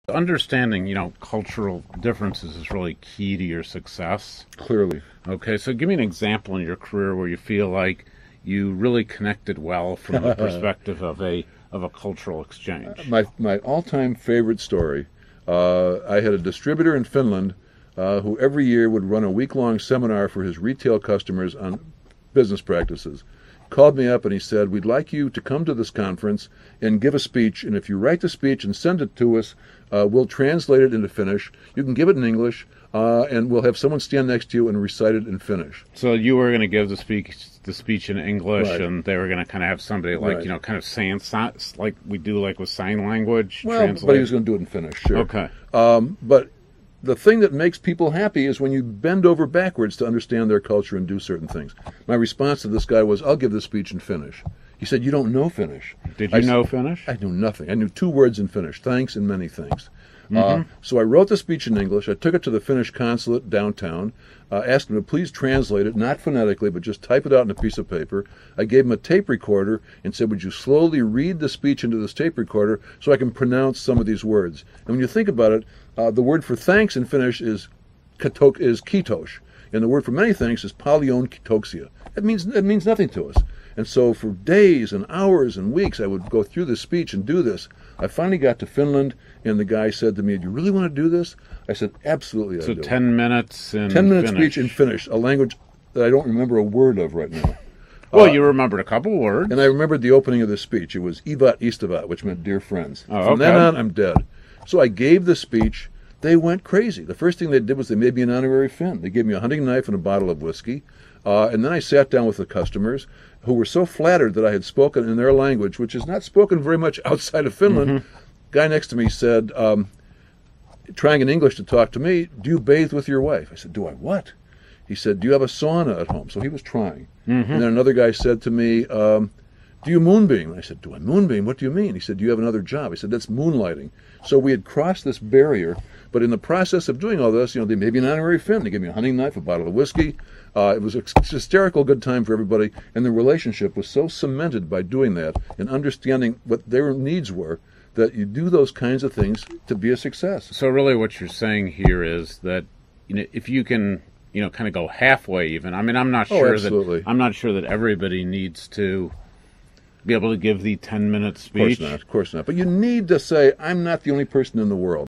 Understanding, cultural differences is really key to your success. Clearly. Okay, so give me an example in your career where you feel like you really connected well from the perspective of a cultural exchange. My all-time favorite story, I had a distributor in Finland who every year would run a week-long seminar for his retail customers on business practices. Called me up and he said, "We'd like you to come to this conference and give a speech, and if you write the speech and send it to us, we'll translate it into Finnish. You can give it in English, and we'll have someone stand next to you and recite it in Finnish." So you were going to give the speech in English, Right. and they were going to kind of have somebody like, Right. kind of saying, like we do like with sign language. Well, translate. but he was going to do it in Finnish, sure. Okay. But the thing that makes people happy is when you bend over backwards to understand their culture and do certain things. My response to this guy was, "I'll give this speech in Finnish." He said, "You don't know Finnish." Did you know Finnish? I knew nothing. I knew 2 words in Finnish, thanks and many things. So I wrote the speech in English. I took it to the Finnish consulate downtown, asked him to please translate it, not phonetically, but just type it out on a piece of paper. I gave him a tape recorder and said, "Would you slowly read the speech into this tape recorder so I can pronounce some of these words?" And when you think about it, the word for thanks in Finnish is kiitos, and the word for many things is paljon kiitoksia. It means nothing to us. And so for days and hours and weeks, I would go through this speech and do this. I finally got to Finland, and the guy said to me, "Do you really want to do this?" I said, "Absolutely, I do." So 10 minutes in 10-minute Finnish. speech in Finnish, a language that I don't remember a word of right now. Well, you remembered a couple words. And I remembered the opening of the speech. It was Ivat Istavat, which meant dear friends. Oh, From then okay. on, I'm dead. So I gave the speech. They went crazy. The first thing they did was they made me an honorary Finn. They gave me a hunting knife and a bottle of whiskey. And then I sat down with the customers who were so flattered that I had spoken in their language, which is not spoken very much outside of Finland. Guy next to me said, trying in English to talk to me, "Do you bathe with your wife?" I said, "Do I what?" He said, "Do you have a sauna at home?" So he was trying. And then another guy said to me, "Do you moonbeam?" I said, "Do I moonbeam? What do you mean?" He said, "Do you have another job?" I said, "That's moonlighting." So we had crossed this barrier, but in the process of doing all this, they made me an honorary Finn. They gave me a hunting knife, a bottle of whiskey. It was a hysterical good time for everybody, and the relationship was so cemented by doing that and understanding what their needs were that you do those kinds of things to be a success. So really what you're saying here is that if you can kind of go halfway even. I mean, I'm not sure that everybody needs to be able to give the 10-minute speech. Of course not. But you need to say, "I'm not the only person in the world."